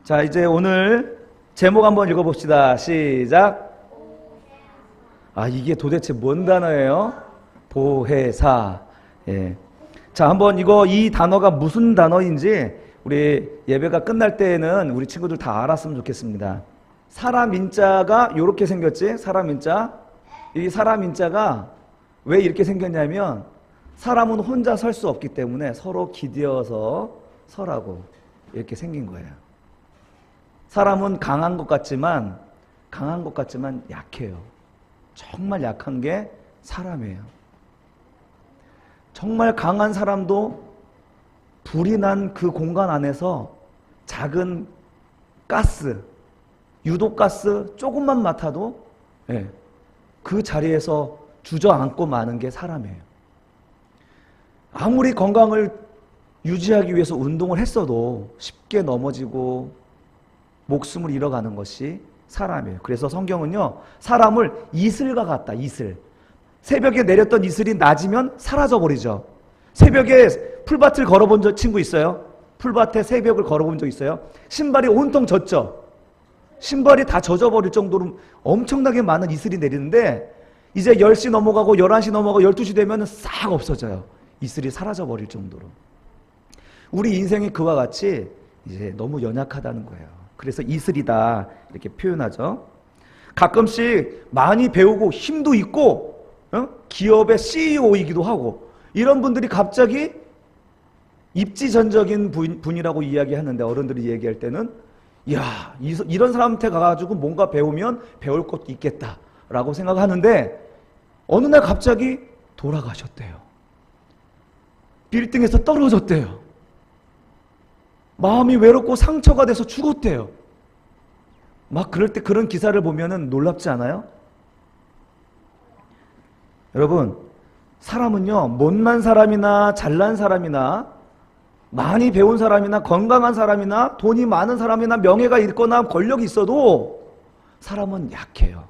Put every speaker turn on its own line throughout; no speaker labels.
자, 이제 오늘 제목 한번 읽어봅시다. 시작. 이게 도대체 뭔 단어예요? 보혜사. 예. 자, 한번 이 단어가 무슨 단어인지 우리 예배가 끝날 때에는 우리 친구들 다 알았으면 좋겠습니다. 사람 인자가 이렇게 생겼지? 사람 인자. 이 사람 인자가 왜 이렇게 생겼냐면 사람은 혼자 설 수 없기 때문에 서로 기대어서 서라고 이렇게 생긴 거예요. 사람은 강한 것 같지만 약해요. 정말 약한 게 사람이에요. 정말 강한 사람도 불이 난 그 공간 안에서 작은 가스, 유독가스 조금만 맡아도 그 자리에서 주저앉고 마는 게 사람이에요. 아무리 건강을 유지하기 위해서 운동을 했어도 쉽게 넘어지고 목숨을 잃어가는 것이 사람이에요. 그래서 성경은요, 사람을 이슬과 같다. 이슬. 새벽에 내렸던 이슬이 낮이면 사라져버리죠. 새벽에 풀밭을 걸어본 친구 있어요? 풀밭에 새벽을 걸어본 적 있어요? 신발이 온통 젖죠. 신발이 다 젖어버릴 정도로 엄청나게 많은 이슬이 내리는데 이제 10시 넘어가고 11시 넘어가고 12시 되면 싹 없어져요. 이슬이 사라져버릴 정도로. 우리 인생이 그와 같이 이제 너무 연약하다는 거예요. 그래서 이슬이다 이렇게 표현하죠. 가끔씩 많이 배우고 힘도 있고 기업의 CEO이기도 하고 이런 분들이 갑자기 입지전적인 분이라고 이야기하는데 어른들이 얘기할 때는 야, 이런 사람한테 가가지고 뭔가 배우면 배울 것도 있겠다라고 생각하는데 어느 날 갑자기 돌아가셨대요. 빌딩에서 떨어졌대요. 마음이 외롭고 상처가 돼서 죽었대요. 막 그럴 때 그런 기사를 보면은 놀랍지 않아요? 여러분, 사람은요, 못난 사람이나 잘난 사람이나 많이 배운 사람이나 건강한 사람이나 돈이 많은 사람이나 명예가 있거나 권력이 있어도 사람은 약해요.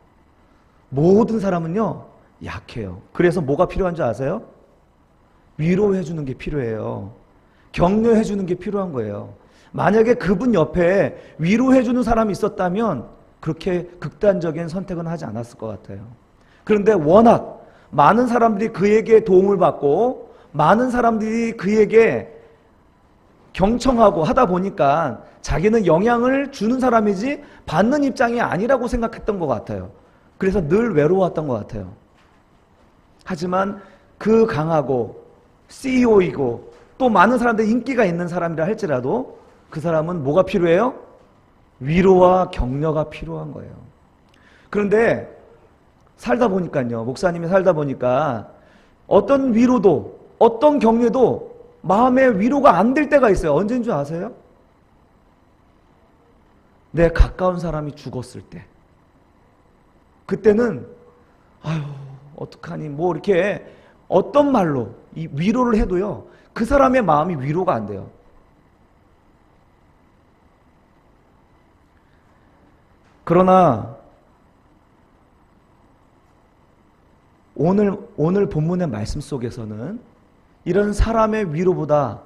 모든 사람은요, 약해요. 그래서 뭐가 필요한 줄 아세요? 위로해 주는 게 필요해요. 격려해 주는 게 필요한 거예요. 만약에 그분 옆에 위로해 주는 사람이 있었다면 그렇게 극단적인 선택은 하지 않았을 것 같아요. 그런데 워낙 많은 사람들이 그에게 도움을 받고 많은 사람들이 그에게 경청하고 하다 보니까 자기는 영향을 주는 사람이지 받는 입장이 아니라고 생각했던 것 같아요. 그래서 늘 외로웠던 것 같아요. 하지만 그 강하고 CEO이고 또 많은 사람들이 인기가 있는 사람이라 할지라도 그 사람은 뭐가 필요해요? 위로와 격려가 필요한 거예요. 그런데 살다 보니까요, 목사님이 살다 보니까 어떤 위로도 어떤 격려도 마음의 위로가 안 될 때가 있어요. 언제인 줄 아세요? 내 가까운 사람이 죽었을 때. 그때는 아유 어떡하니 뭐 이렇게 어떤 말로 이 위로를 해도요 그 사람의 마음이 위로가 안 돼요. 그러나 오늘 본문의 말씀 속에서는 이런 사람의 위로보다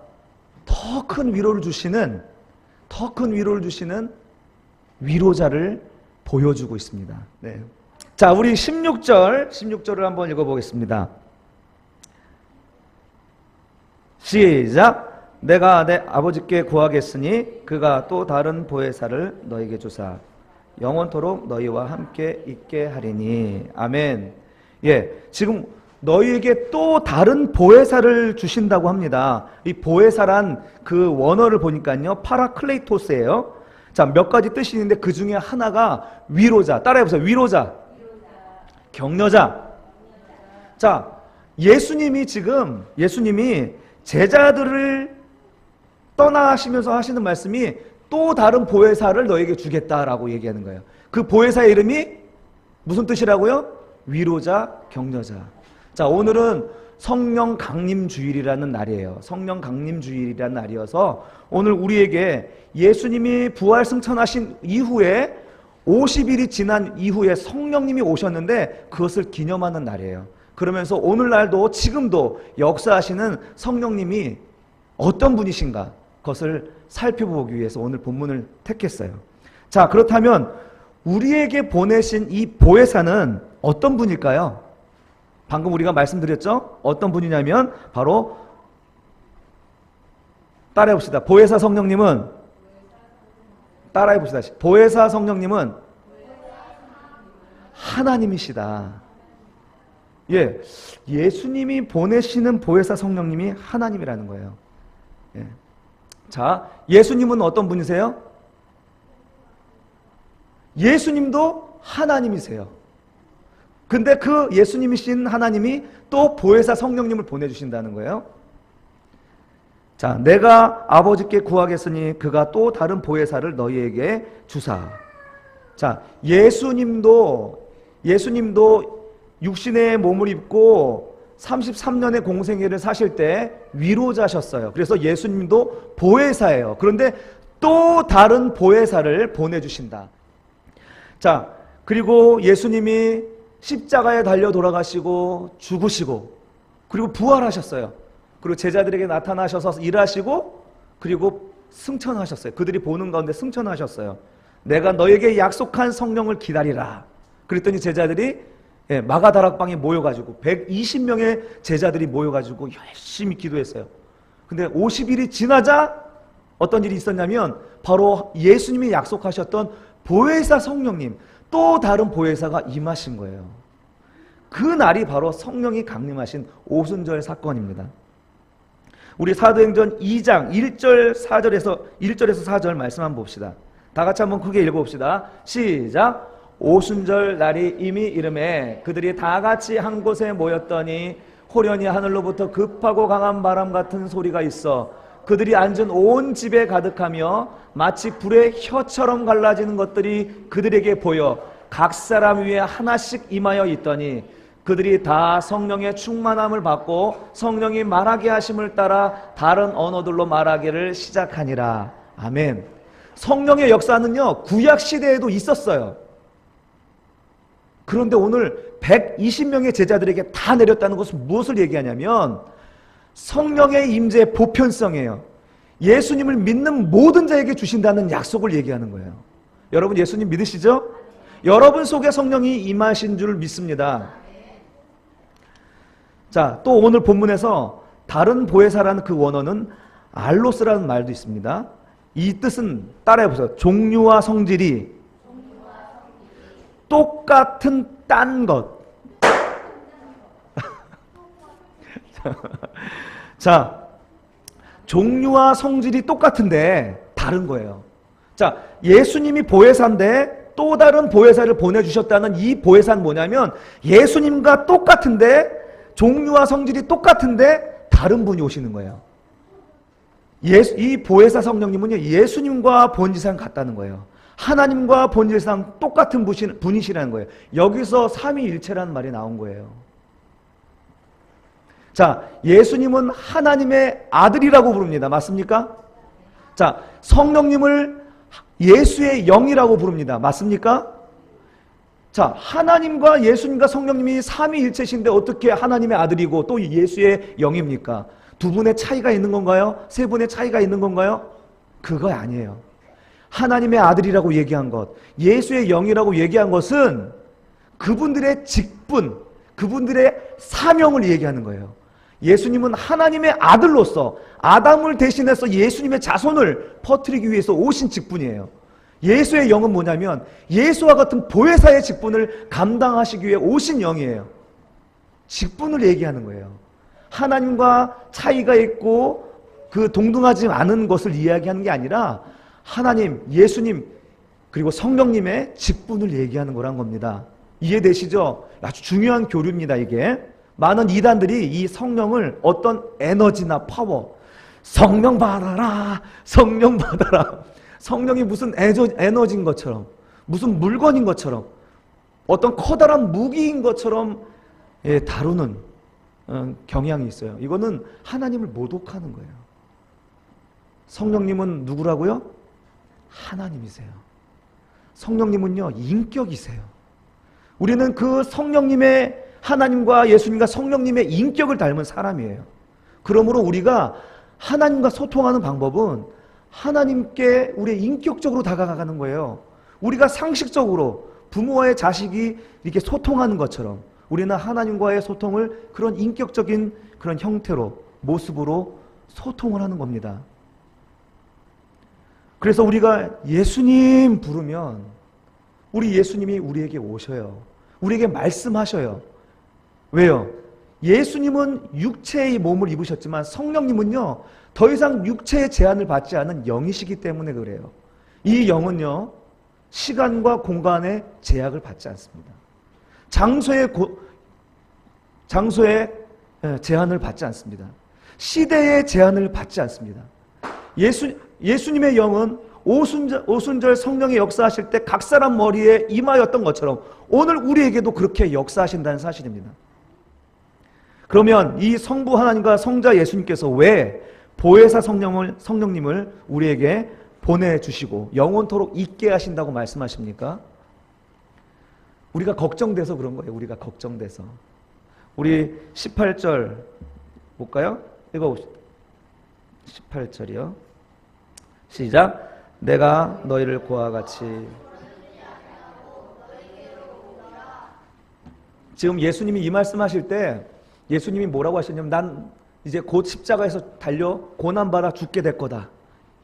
더 큰 위로를 주시는 위로자를 보여주고 있습니다. 네. 자, 우리 16절을 한번 읽어보겠습니다. 시작. 내가 내 아버지께 구하겠으니 그가 또 다른 보혜사를 너에게 주사 영원토록 너희와 함께 있게 하리니. 아멘. 예, 지금 너희에게 또 다른 보혜사를 주신다고 합니다. 이 보혜사란 그 원어를 보니까요 파라클레이토스예요. 자, 몇 가지 뜻이 있는데 그 중에 하나가 위로자. 따라해보세요. 위로자. 격려자. 자, 예수님이 제자들을 떠나시면서 하시는 말씀이 또 다른 보혜사를 너에게 주겠다라고 얘기하는 거예요. 그 보혜사의 이름이 무슨 뜻이라고요? 위로자, 격려자. 자, 오늘은 성령 강림 주일이라는 날이에요. 성령 강림 주일이라는 날이어서 오늘 우리에게 예수님이 부활 승천하신 이후에 50일이 지난 이후에 성령님이 오셨는데 그것을 기념하는 날이에요. 그러면서 오늘날도 지금도 역사하시는 성령님이 어떤 분이신가? 것을 살펴보기 위해서 오늘 본문을 택했어요. 자, 그렇다면 우리에게 보내신 이 보혜사는 어떤 분일까요? 방금 우리가 말씀드렸죠? 어떤 분이냐면 바로 따라해봅시다. 보혜사 성령님은 따라해봅시다. 보혜사 성령님은 하나님이시다. 예, 예수님이 보내시는 보혜사 성령님이 하나님이라는 거예요. 예. 자, 예수님은 어떤 분이세요? 예수님도 하나님이세요. 근데 그 예수님이신 하나님이 또 보혜사 성령님을 보내주신다는 거예요. 자, 내가 아버지께 구하겠으니 그가 또 다른 보혜사를 너희에게 주사. 자, 예수님도 육신의 몸을 입고 33년의 공생애를 사실 때 위로자셨어요. 그래서 예수님도 보혜사예요. 그런데 또 다른 보혜사를 보내주신다. 자, 그리고 예수님이 십자가에 달려 돌아가시고 죽으시고 그리고 부활하셨어요. 그리고 제자들에게 나타나셔서 일하시고 그리고 승천하셨어요. 그들이 보는 가운데 승천하셨어요. 내가 너에게 약속한 성령을 기다리라. 그랬더니 제자들이 마가다락방에 모여가지고 120명의 제자들이 모여가지고 열심히 기도했어요. 근데 50일이 지나자 어떤 일이 있었냐면 바로 예수님이 약속하셨던 보혜사 성령님, 또 다른 보혜사가 임하신 거예요. 그 날이 바로 성령이 강림하신 오순절 사건입니다. 우리 사도행전 2장 1절에서 4절 말씀 한번 봅시다. 다 같이 한번 크게 읽어봅시다. 시작. 오순절 날이 이미 이름에 그들이 다 같이 한 곳에 모였더니 호련히 하늘로부터 급하고 강한 바람 같은 소리가 있어 그들이 앉은 온 집에 가득하며 마치 불의 혀처럼 갈라지는 것들이 그들에게 보여 각 사람 위에 하나씩 임하여 있더니 그들이 다 성령의 충만함을 받고 성령이 말하게 하심을 따라 다른 언어들로 말하기를 시작하니라. 아멘. 성령의 역사는요, 구약 시대에도 있었어요. 그런데 오늘 120명의 제자들에게 다 내렸다는 것은 무엇을 얘기하냐면 성령의 임재의 보편성이에요. 예수님을 믿는 모든 자에게 주신다는 약속을 얘기하는 거예요. 여러분 예수님 믿으시죠? 여러분 속에 성령이 임하신 줄 믿습니다. 자, 또 오늘 본문에서 다른 보혜사라는 그 원어는 알로스라는 말도 있습니다. 이 뜻은 따라해보세요. 종류와 성질이 똑같은 딴 것. 자, 종류와 성질이 똑같은데 다른 거예요. 자, 예수님이 보혜사인데 또 다른 보혜사를 보내주셨다는 이 보혜사는 뭐냐면 예수님과 똑같은데 종류와 성질이 똑같은데 다른 분이 오시는 거예요. 이 보혜사 성령님은요, 예수님과 본질상 같다는 거예요. 하나님과 본질상 똑같은 분이시라는 거예요. 여기서 삼위일체라는 말이 나온 거예요. 자, 예수님은 하나님의 아들이라고 부릅니다. 맞습니까? 자, 성령님을 예수의 영이라고 부릅니다. 맞습니까? 자, 하나님과 예수님과 성령님이 삼위일체신데 어떻게 하나님의 아들이고 또 예수의 영입니까? 두 분의 차이가 있는 건가요? 세 분의 차이가 있는 건가요? 그거 아니에요. 하나님의 아들이라고 얘기한 것, 예수의 영이라고 얘기한 것은 그분들의 직분, 그분들의 사명을 얘기하는 거예요. 예수님은 하나님의 아들로서 아담을 대신해서 예수님의 자손을 퍼뜨리기 위해서 오신 직분이에요. 예수의 영은 뭐냐면 예수와 같은 보혜사의 직분을 감당하시기 위해 오신 영이에요. 직분을 얘기하는 거예요. 하나님과 차이가 있고 그 동등하지 않은 것을 이야기하는 게 아니라 하나님, 예수님, 그리고 성령님의 직분을 얘기하는 거란 겁니다. 이해되시죠? 아주 중요한 교류입니다, 이게. 많은 이단들이 이 성령을 어떤 에너지나 파워, 성령 받아라, 성령 받아라. 성령이 무슨 에너지인 것처럼, 무슨 물건인 것처럼, 어떤 커다란 무기인 것처럼 다루는 경향이 있어요. 이거는 하나님을 모독하는 거예요. 성령님은 누구라고요? 하나님이세요. 성령님은요, 인격이세요. 우리는 그 성령님의 하나님과 예수님과 성령님의 인격을 닮은 사람이에요. 그러므로 우리가 하나님과 소통하는 방법은 하나님께 우리 인격적으로 다가가는 거예요. 우리가 상식적으로 부모와의 자식이 이렇게 소통하는 것처럼 우리는 하나님과의 소통을 그런 인격적인 그런 형태로, 모습으로 소통을 하는 겁니다. 그래서 우리가 예수님 부르면 우리 예수님이 우리에게 오셔요. 우리에게 말씀하셔요. 왜요? 예수님은 육체의 몸을 입으셨지만 성령님은요, 더 이상 육체의 제한을 받지 않은 영이시기 때문에 그래요. 이 영은요, 시간과 공간의 제약을 받지 않습니다. 장소의 제한을 받지 않습니다. 시대의 제한을 받지 않습니다. 예수님의 영은 오순절 성령의 역사하실 때 각 사람 머리에 임하였던 것처럼 오늘 우리에게도 그렇게 역사하신다는 사실입니다. 그러면 이 성부 하나님과 성자 예수님께서 왜 보혜사 성령님을 우리에게 보내주시고 영원토록 있게 하신다고 말씀하십니까? 우리가 걱정돼서 그런 거예요. 우리가 걱정돼서. 우리 18절 볼까요? 읽어봅시다. 18절이요. 시작. 내가 너희를 그와 같이. 지금 예수님이 이 말씀하실 때 예수님이 뭐라고 하셨냐면 난 이제 곧 십자가에서 달려 고난받아 죽게 될 거다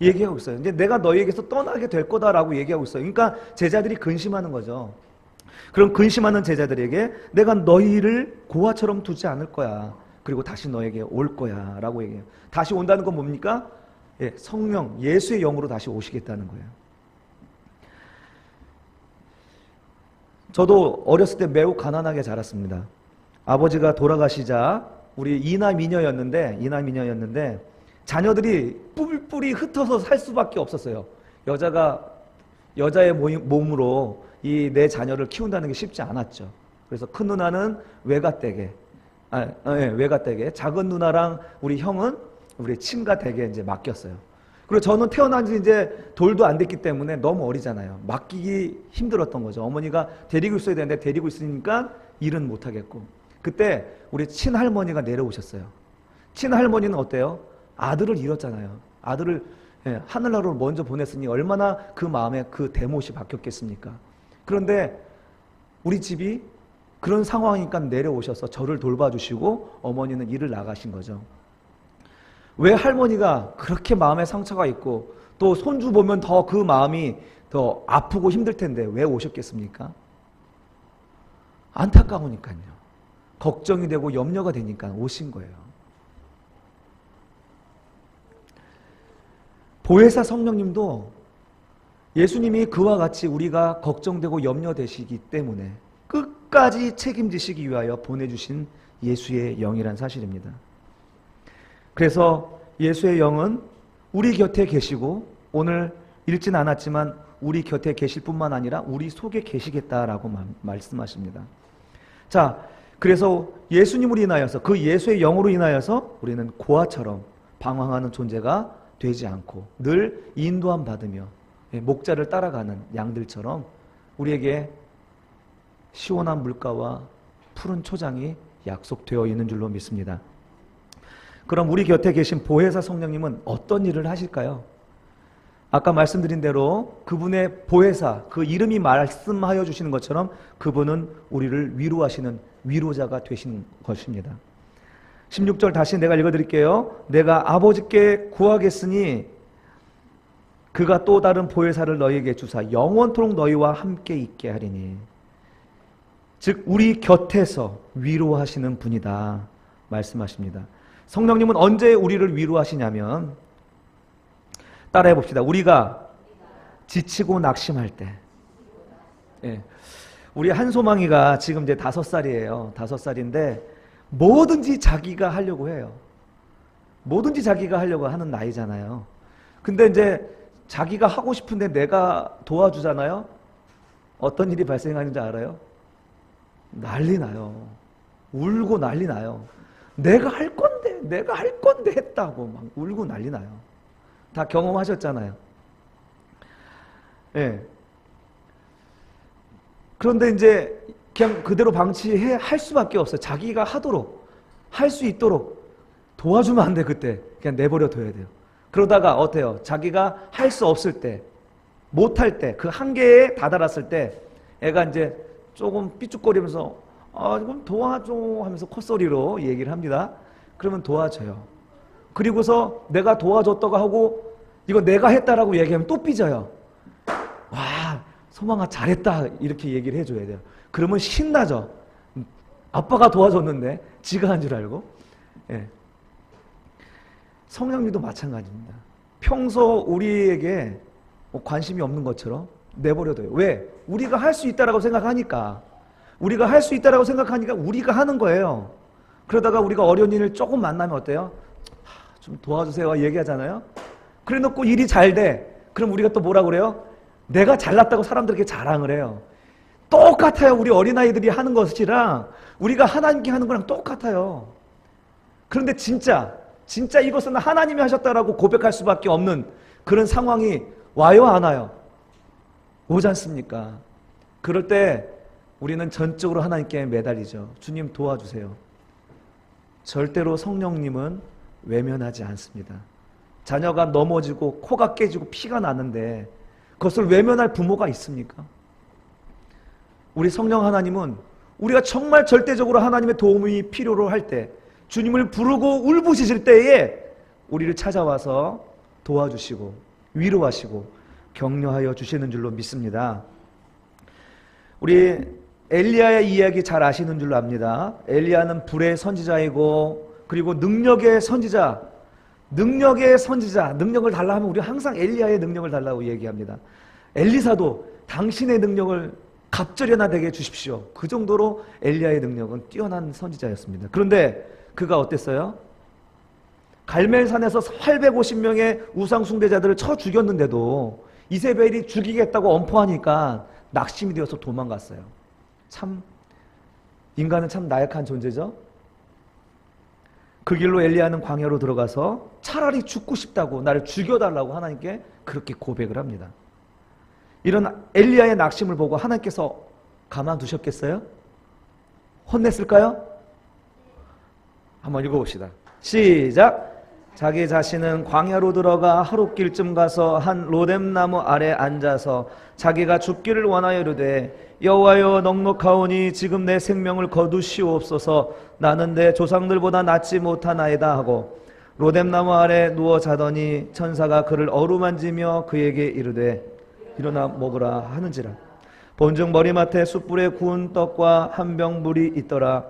얘기하고 있어요. 이제 내가 너희에게서 떠나게 될 거다라고 얘기하고 있어요. 그러니까 제자들이 근심하는 거죠. 그럼 근심하는 제자들에게 내가 너희를 고아처럼 두지 않을 거야. 그리고 다시 너에게 올 거야 라고 얘기해요. 다시 온다는 건 뭡니까? 예, 성령, 예수의 영으로 다시 오시겠다는 거예요. 저도 어렸을 때 매우 가난하게 자랐습니다. 아버지가 돌아가시자 우리 이남이녀였는데 자녀들이 뿔뿔이 흩어서 살 수밖에 없었어요. 여자의 몸으로 이 내 자녀를 키운다는 게 쉽지 않았죠. 그래서 큰 누나는 외가댁에, 작은 누나랑 우리 형은 우리 친가 댁에 이제 맡겼어요. 그리고 저는 태어난 지 이제 돌도 안 됐기 때문에 너무 어리잖아요. 맡기기 힘들었던 거죠. 어머니가 데리고 있어야 되는데 데리고 있으니까 일은 못 하겠고. 그때 우리 친할머니가 내려오셨어요. 친할머니는 어때요? 아들을 잃었잖아요. 아들을 하늘나라로 먼저 보냈으니 얼마나 그 마음에 그 대못이 박혔겠습니까? 그런데 우리 집이 그런 상황이니까 내려오셔서 저를 돌봐주시고 어머니는 일을 나가신 거죠. 왜 할머니가 그렇게 마음에 상처가 있고 또 손주 보면 더 그 마음이 더 아프고 힘들 텐데 왜 오셨겠습니까? 안타까우니까요. 걱정이 되고 염려가 되니까 오신 거예요. 보혜사 성령님도 예수님이 그와 같이 우리가 걱정되고 염려되시기 때문에 끝까지 책임지시기 위하여 보내주신 예수의 영이란 사실입니다. 그래서 예수의 영은 우리 곁에 계시고 오늘 읽진 않았지만 우리 곁에 계실 뿐만 아니라 우리 속에 계시겠다라고 말씀하십니다. 자, 그래서 예수님으로 인하여서 그 예수의 영으로 인하여서 우리는 고아처럼 방황하는 존재가 되지 않고 늘 인도함 받으며 목자를 따라가는 양들처럼 우리에게 시원한 물가와 푸른 초장이 약속되어 있는 줄로 믿습니다. 그럼 우리 곁에 계신 보혜사 성령님은 어떤 일을 하실까요? 아까 말씀드린 대로 그분의 보혜사, 그 이름이 말씀하여 주시는 것처럼 그분은 우리를 위로하시는 위로자가 되신 것입니다. 16절 다시 내가 읽어드릴게요. 내가 아버지께 구하겠으니 그가 또 다른 보혜사를 너희에게 주사 영원토록 너희와 함께 있게 하리니. 즉 우리 곁에서 위로하시는 분이다 말씀하십니다. 성령님은 언제 우리를 위로하시냐면 따라해 봅시다. 우리가 지치고 낙심할 때. 예. 우리 한소망이가 지금 이제 5살이에요. 5살인데 뭐든지 자기가 하려고 해요. 뭐든지 자기가 하려고 하는 나이잖아요. 근데 이제 자기가 하고 싶은데 내가 도와주잖아요. 어떤 일이 발생하는지 알아요? 난리 나요. 울고 난리 나요. 내가 할 건데 했다고 막 울고 난리 나요. 다 경험하셨잖아요. 예. 그런데 이제 그냥 그대로 방치할 수밖에 없어요. 자기가 하도록, 할 수 있도록 도와주면 안 돼. 그때 그냥 내버려 둬야 돼요. 그러다가 어때요? 자기가 할 수 없을 때, 못할 때, 그 한계에 다다랐을 때 애가 이제 조금 삐죽거리면서 이건 도와줘 하면서 콧소리로 얘기를 합니다. 그러면 도와줘요. 그리고서 내가 도와줬다고 하고 이거 내가 했다라고 얘기하면 또 삐져요. 와, 소망아 잘했다 이렇게 얘기를 해줘야 돼요. 그러면 신나죠. 아빠가 도와줬는데 지가 한 줄 알고. 예. 성령님도 마찬가지입니다. 평소 우리에게 관심이 없는 것처럼 내버려둬요. 왜? 우리가 할 수 있다라고 생각하니까. 우리가 할 수 있다라고 생각하니까 우리가 하는 거예요. 그러다가 우리가 어려운 일을 조금 만나면 어때요? 좀 도와주세요 얘기하잖아요. 그래 놓고 일이 잘 돼. 그럼 우리가 또 뭐라 그래요? 내가 잘났다고 사람들에게 자랑을 해요. 똑같아요. 우리 어린아이들이 하는 것이랑 우리가 하나님께 하는 거랑 똑같아요. 그런데 진짜 이것은 하나님이 하셨다라고 고백할 수밖에 없는 그런 상황이 와요, 안 와요? 오지 않습니까? 그럴 때 우리는 전적으로 하나님께 매달리죠. 주님 도와주세요. 절대로 성령님은 외면하지 않습니다. 자녀가 넘어지고 코가 깨지고 피가 나는데 그것을 외면할 부모가 있습니까? 우리 성령 하나님은 우리가 정말 절대적으로 하나님의 도움이 필요로 할 때, 주님을 부르고 울부짖을 때에 우리를 찾아와서 도와주시고 위로하시고 격려하여 주시는 줄로 믿습니다. 우리 엘리야의 이야기 잘 아시는 줄로 압니다. 엘리야는 불의 선지자이고 그리고 능력의 선지자, 능력을 달라 하면 우리 항상 엘리야의 능력을 달라고 얘기합니다. 엘리사도 당신의 능력을 갑절이나 되게 주십시오. 그 정도로 엘리야의 능력은 뛰어난 선지자였습니다. 그런데 그가 어땠어요? 갈멜산에서 850명의 우상 숭배자들을 쳐 죽였는데도 이세벨이 죽이겠다고 엄포하니까 낙심이 되어서 도망갔어요. 참 인간은 참 나약한 존재죠. 그 길로 엘리야는 광야로 들어가서 차라리 죽고 싶다고 나를 죽여달라고 하나님께 그렇게 고백을 합니다. 이런 엘리야의 낙심을 보고 하나님께서 가만두셨겠어요? 혼냈을까요? 한번 읽어봅시다. 시작! 자기 자신은 광야로 들어가 하룻길쯤 가서 한 로뎀나무 아래 앉아서 자기가 죽기를 원하여 이르되 여호와여 넉넉하오니 지금 내 생명을 거두시옵소서. 나는 내 조상들보다 낫지 못하나이다 하고 로뎀나무 아래 누워 자더니 천사가 그를 어루만지며 그에게 이르되 일어나 먹으라 하는지라. 본즉 머리맡에 숯불에 구운 떡과 한 병 물이 있더라.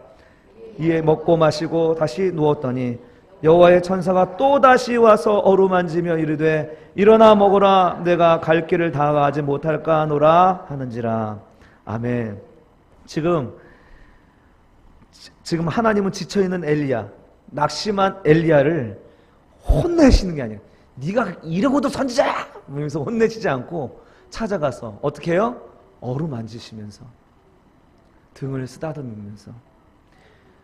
이에 먹고 마시고 다시 누웠더니 여호와의 천사가 또 다시 와서 어루만지며 이르되 일어나 먹으라. 내가 갈 길을 다 가지 못할까 하노라 하는지라. 아멘. 지금 하나님은 지쳐있는 엘리야, 낙심한 엘리야를 혼내시는 게 아니에요. 네가 이러고도 선지자야! 그러면서 혼내시지 않고 찾아가서 어떻게 해요? 어루만지시면서 등을 쓰다듬으면서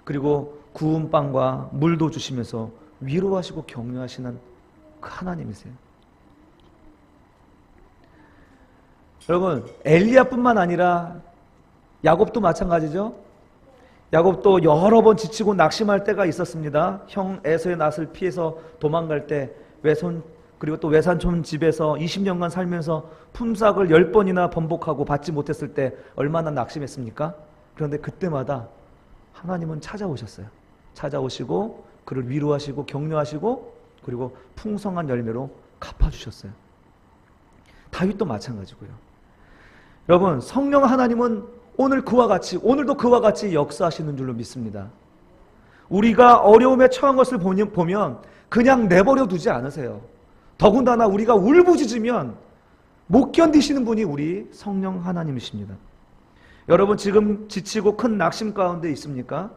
그리고 구운 빵과 물도 주시면서 위로하시고 격려하시는 그 하나님이세요. 여러분, 엘리야뿐만 아니라 야곱도 마찬가지죠. 야곱도 여러 번 지치고 낙심할 때가 있었습니다. 형 에서의 낯을 피해서 도망갈 때 그리고 또 외삼촌 집에서 20년간 살면서 품삯을 10번이나 번복하고 받지 못했을 때 얼마나 낙심했습니까? 그런데 그때마다 하나님은 찾아오셨어요. 찾아오시고 그를 위로하시고 격려하시고 그리고 풍성한 열매로 갚아주셨어요. 다윗도 마찬가지고요. 여러분, 성령 하나님은 오늘도 그와 같이 역사하시는 줄로 믿습니다. 우리가 어려움에 처한 것을 보면 그냥 내버려 두지 않으세요. 더군다나 우리가 울부짖으면 못 견디시는 분이 우리 성령 하나님이십니다. 여러분, 지금 지치고 큰 낙심 가운데 있습니까?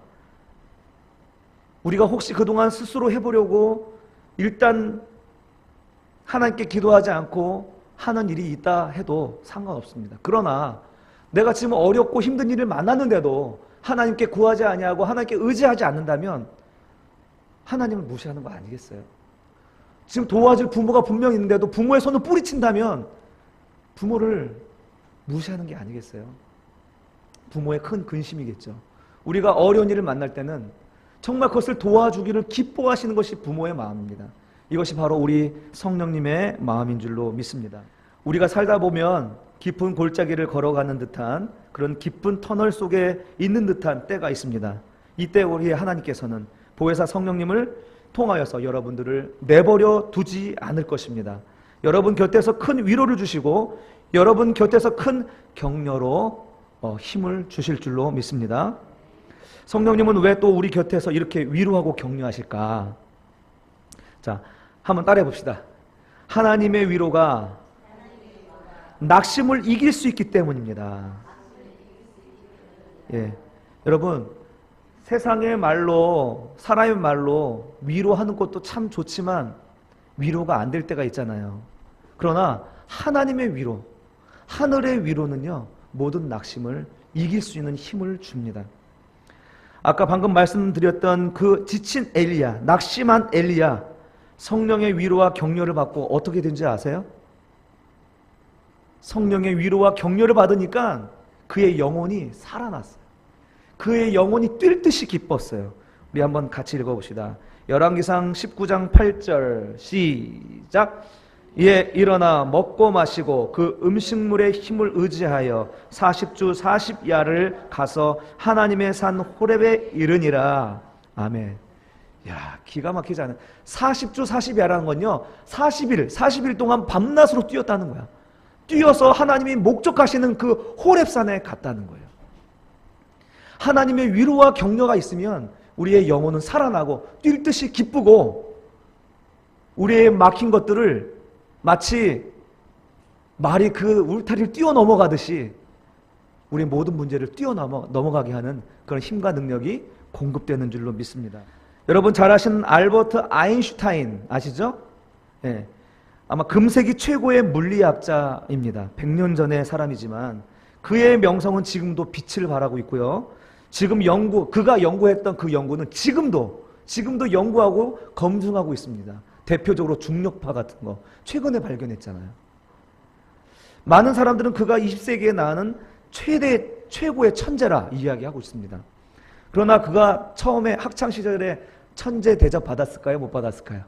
우리가 혹시 그동안 스스로 해보려고 일단 하나님께 기도하지 않고 하는 일이 있다 해도 상관없습니다. 그러나 내가 지금 어렵고 힘든 일을 만났는데도 하나님께 구하지 아니하고 하나님께 의지하지 않는다면 하나님을 무시하는 거 아니겠어요? 지금 도와줄 부모가 분명히 있는데도 부모의 손을 뿌리친다면 부모를 무시하는 게 아니겠어요? 부모의 큰 근심이겠죠. 우리가 어려운 일을 만날 때는 정말 그것을 도와주기를 기뻐하시는 것이 부모의 마음입니다. 이것이 바로 우리 성령님의 마음인 줄로 믿습니다. 우리가 살다 보면 깊은 골짜기를 걸어가는 듯한 그런 깊은 터널 속에 있는 듯한 때가 있습니다. 이때 우리 하나님께서는 보혜사 성령님을 통하여서 여러분들을 내버려 두지 않을 것입니다. 여러분 곁에서 큰 위로를 주시고 여러분 곁에서 큰 격려로 힘을 주실 줄로 믿습니다. 성령님은 왜 또 우리 곁에서 이렇게 위로하고 격려하실까? 자, 한번 따라해 봅시다. 하나님의 위로가 낙심을 이길 수 있기 때문입니다. 예, 여러분 세상의 말로, 사람의 말로 위로하는 것도 참 좋지만 위로가 안 될 때가 있잖아요. 그러나 하나님의 위로, 하늘의 위로는요, 모든 낙심을 이길 수 있는 힘을 줍니다. 아까 방금 말씀드렸던 그 지친 엘리야, 낙심한 엘리야, 성령의 위로와 격려를 받고 어떻게 된지 아세요? 성령의 위로와 격려를 받으니까 그의 영혼이 살아났어요. 그의 영혼이 뛸 듯이 기뻤어요. 우리 한번 같이 읽어봅시다. 열왕기상 19장 8절 시작. 이에 일어나 먹고 마시고 그 음식물의 힘을 의지하여 40주 40야를 가서 하나님의 산 호렙에 이르니라. 아멘. 야, 기가 막히지 않아요? 40주 40야라는 건요, 40일 동안 밤낮으로 뛰었다는 거야. 뛰어서 하나님이 목적하시는 그 호렙산에 갔다는 거예요. 하나님의 위로와 격려가 있으면 우리의 영혼은 살아나고 뛸 듯이 기쁘고, 우리의 막힌 것들을 마치 말이 그 울타리를 뛰어넘어가듯이 우리의 모든 문제를 뛰어넘어가게 하는 그런 힘과 능력이 공급되는 줄로 믿습니다. 여러분 잘 아시는 알버트 아인슈타인 아시죠? 예. 아마 금세기 최고의 물리학자입니다. 100년 전의 사람이지만 그의 명성은 지금도 빛을 발하고 있고요. 지금 그가 연구했던 그 연구는 지금도 연구하고 검증하고 있습니다. 대표적으로 중력파 같은 거 최근에 발견했잖아요. 많은 사람들은 그가 20세기에 나는 최고의 천재라 이야기하고 있습니다. 그러나 그가 처음에 학창시절에 천재 대접 받았을까요? 못 받았을까요?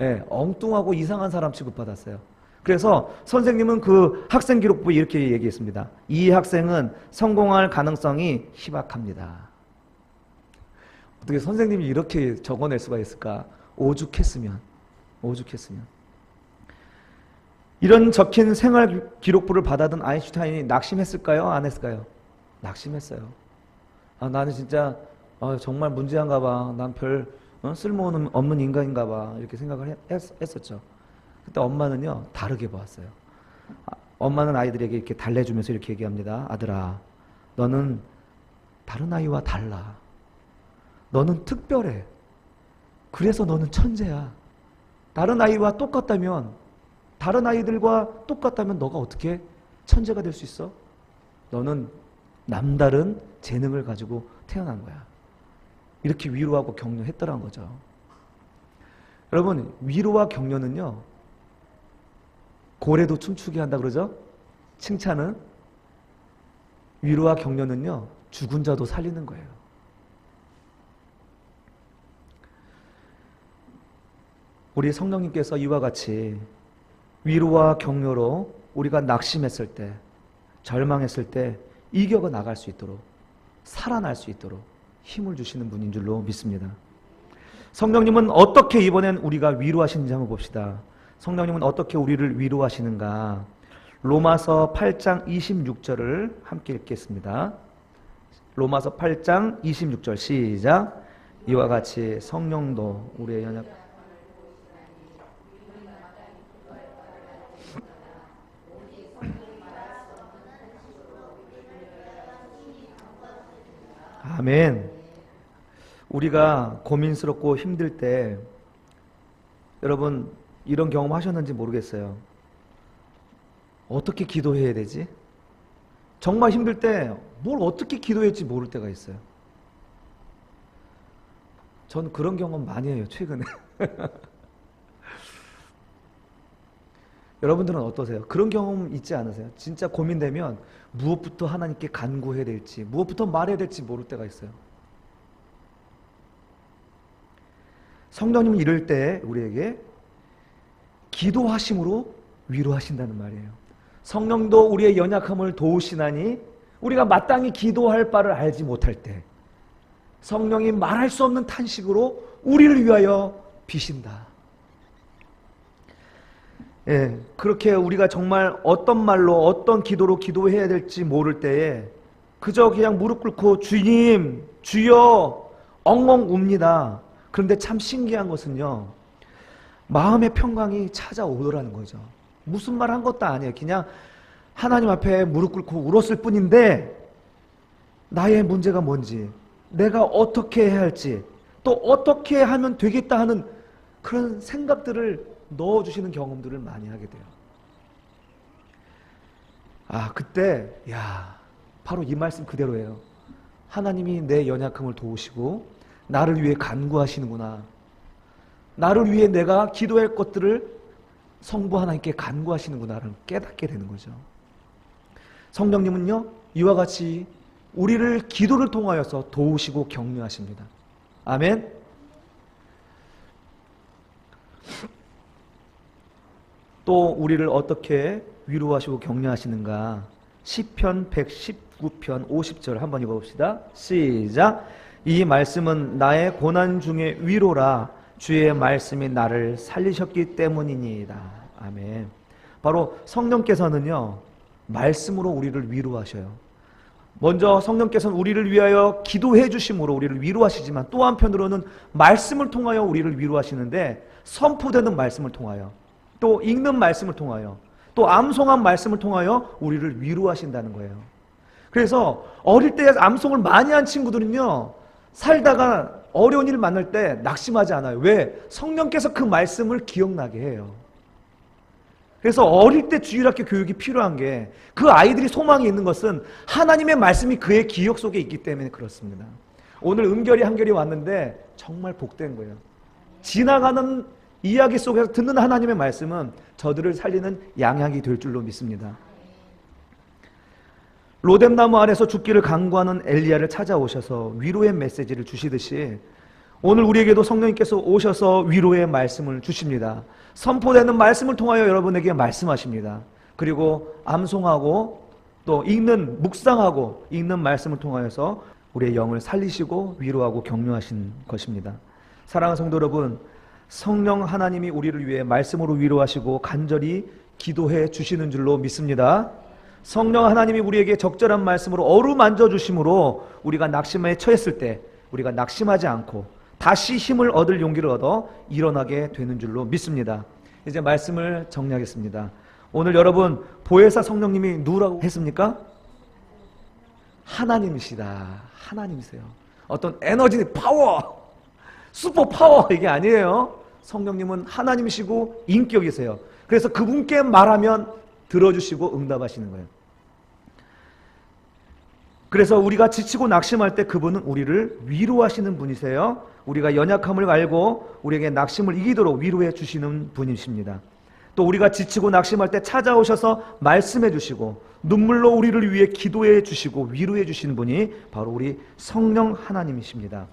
예, 엉뚱하고 이상한 사람 취급받았어요. 그래서 선생님은 그 학생 기록부에 이렇게 얘기했습니다. 이 학생은 성공할 가능성이 희박합니다. 어떻게 선생님이 이렇게 적어낼 수가 있을까? 오죽했으면. 이런 적힌 생활 기록부를 받아든 아인슈타인이 낙심했을까요? 안 했을까요? 낙심했어요. 나는 진짜 정말 문제한가 봐. 난 별 쓸모없는 인간인가 봐. 이렇게 생각을 했었죠. 그때 엄마는요, 다르게 보았어요. 엄마는 아이들에게 이렇게 달래주면서 이렇게 얘기합니다. 아들아, 너는 다른 아이와 달라. 너는 특별해. 그래서 너는 천재야. 다른 아이들과 똑같다면 너가 어떻게 천재가 될 수 있어? 너는 남다른 재능을 가지고 태어난 거야. 이렇게 위로하고 격려했더란 거죠. 여러분, 위로와 격려는요, 고래도 춤추게 한다 그러죠? 칭찬은? 위로와 격려는요, 죽은 자도 살리는 거예요. 우리 성령님께서 이와 같이 위로와 격려로 우리가 낙심했을 때, 절망했을 때 이겨가 나갈 수 있도록, 살아날 수 있도록 힘을 주시는 분인 줄로 믿습니다. 성령님은 어떻게 이번엔 우리가 위로하시는지 한번 봅시다. 성령님은 어떻게 우리를 위로하시는가? 로마서 8장 26절을 함께 읽겠습니다. 로마서 8장 26절 시작. 이와 같이 성령도 우리의 연약 아멘. 우리가 고민스럽고 힘들 때 여러분 이런 경험 하셨는지 모르겠어요. 어떻게 기도해야 되지? 정말 힘들 때 뭘 어떻게 기도할지 모를 때가 있어요. 전 그런 경험 많이 해요, 최근에. 여러분들은 어떠세요? 그런 경험 있지 않으세요? 진짜 고민되면 무엇부터 하나님께 간구해야 될지, 무엇부터 말해야 될지 모를 때가 있어요. 성령님은 이럴 때 우리에게 기도하심으로 위로하신다는 말이에요. 성령도 우리의 연약함을 도우시나니 우리가 마땅히 기도할 바를 알지 못할 때 성령이 말할 수 없는 탄식으로 우리를 위하여 비신다. 예, 그렇게 우리가 정말 어떤 말로 어떤 기도로 기도해야 될지 모를 때에 그저 그냥 무릎 꿇고 주님, 주여 엉엉 웁니다. 그런데 참 신기한 것은요, 마음의 평강이 찾아오더라는 거죠. 무슨 말 한 것도 아니에요. 그냥 하나님 앞에 무릎 꿇고 울었을 뿐인데 나의 문제가 뭔지, 내가 어떻게 해야 할지, 또 어떻게 하면 되겠다 하는 그런 생각들을 넣어주시는 경험들을 많이 하게 돼요. 그때 바로 이 말씀 그대로예요. 하나님이 내 연약함을 도우시고 나를 위해 간구하시는구나. 나를 위해 내가 기도할 것들을 성부 하나님께 간구하시는구나를 깨닫게 되는 거죠. 성령님은요, 이와 같이 우리를 기도를 통하여서 도우시고 격려하십니다. 아멘. 또 우리를 어떻게 위로하시고 격려하시는가? 시편 119편 50절 한번 읽어봅시다. 시작. 이 말씀은 나의 고난 중에 위로라. 주의 말씀이 나를 살리셨기 때문이니이다. 아멘. 바로 성령께서는요, 말씀으로 우리를 위로하셔요. 먼저 성령께서는 우리를 위하여 기도해 주심으로 우리를 위로하시지만 또 한편으로는 말씀을 통하여 우리를 위로하시는데, 선포되는 말씀을 통하여, 또 읽는 말씀을 통하여, 또 암송한 말씀을 통하여 우리를 위로하신다는 거예요. 그래서 어릴 때 암송을 많이 한 친구들은요, 살다가 어려운 일을 만날 때 낙심하지 않아요. 왜? 성령께서 그 말씀을 기억나게 해요. 그래서 어릴 때 주일학교 교육이 필요한 게, 그 아이들이 소망이 있는 것은 하나님의 말씀이 그의 기억 속에 있기 때문에 그렇습니다. 오늘 은결이 한결이 왔는데 정말 복된 거예요. 지나가는 이야기 속에서 듣는 하나님의 말씀은 저들을 살리는 양약이 될 줄로 믿습니다. 로뎀나무 아래서 죽기를 간구하는 엘리야를 찾아오셔서 위로의 메시지를 주시듯이 오늘 우리에게도 성령님께서 오셔서 위로의 말씀을 주십니다. 선포되는 말씀을 통하여 여러분에게 말씀하십니다. 그리고 암송하고 또 읽는, 묵상하고 읽는 말씀을 통하여서 우리의 영을 살리시고 위로하고 격려하신 것입니다. 사랑하는 성도 여러분, 성령 하나님이 우리를 위해 말씀으로 위로하시고 간절히 기도해 주시는 줄로 믿습니다. 성령 하나님이 우리에게 적절한 말씀으로 어루만져 주심으로 우리가 낙심에 처했을 때 우리가 낙심하지 않고 다시 힘을 얻을 용기를 얻어 일어나게 되는 줄로 믿습니다. 이제 말씀을 정리하겠습니다. 오늘 여러분, 보혜사 성령님이 누구라고 했습니까? 하나님이시다. 하나님이세요. 어떤 에너지, 파워, 슈퍼 파워, 이게 아니에요. 성령님은 하나님이시고 인격이세요. 그래서 그분께 말하면 들어주시고 응답하시는 거예요. 그래서 우리가 지치고 낙심할 때 그분은 우리를 위로하시는 분이세요. 우리가 연약함을 알고 우리에게 낙심을 이기도록 위로해 주시는 분이십니다. 또 우리가 지치고 낙심할 때 찾아오셔서 말씀해 주시고 눈물로 우리를 위해 기도해 주시고 위로해 주시는 분이 바로 우리 성령 하나님이십니다.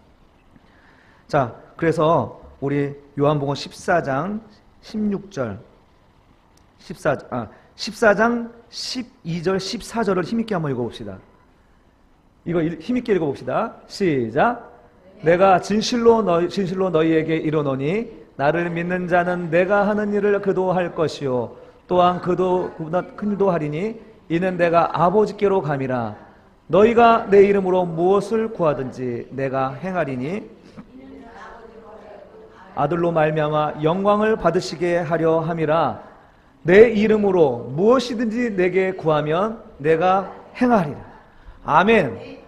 자, 그래서 우리 요한복음 14장 16절 14장 12절 14절을 힘있게 한번 읽어봅시다. 이거 힘있게 읽어봅시다. 시작. 내가 진실로 너희에게 이르노니 나를 믿는 자는 내가 하는 일을 그도 할 것이요 또한 그도 큰 일도 하리니 이는 내가 아버지께로 감이라. 너희가 내 이름으로 무엇을 구하든지 내가 행하리니 아들로 말미암아 영광을 받으시게 하려 함이라. 내 이름으로 무엇이든지 내게 구하면 내가 행하리라. 아멘.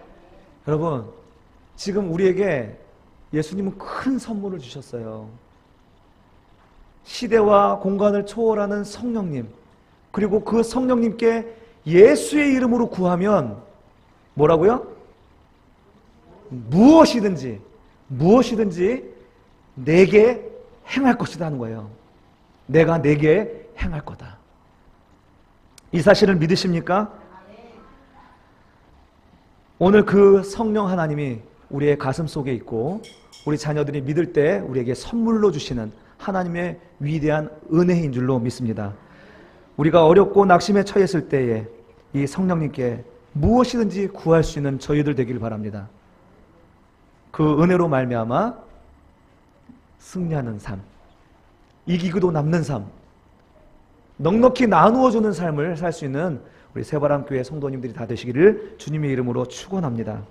여러분, 지금 우리에게 예수님은 큰 선물을 주셨어요. 시대와 공간을 초월하는 성령님, 그리고 그 성령님께 예수의 이름으로 구하면 뭐라고요? 무엇이든지 내게 행할 것이다 하는 거예요. 내가 내게 행할 거다. 이 사실을 믿으십니까? 오늘 그 성령 하나님이 우리의 가슴 속에 있고 우리 자녀들이 믿을 때 우리에게 선물로 주시는 하나님의 위대한 은혜인 줄로 믿습니다. 우리가 어렵고 낙심에 처했을 때에 이 성령님께 무엇이든지 구할 수 있는 저희들 되길 바랍니다. 그 은혜로 말미암아 승리하는 삶, 이기고도 남는 삶, 넉넉히 나누어 주는 삶을 살 수 있는 우리 새바람교회 성도님들이 다 되시기를 주님의 이름으로 축원합니다.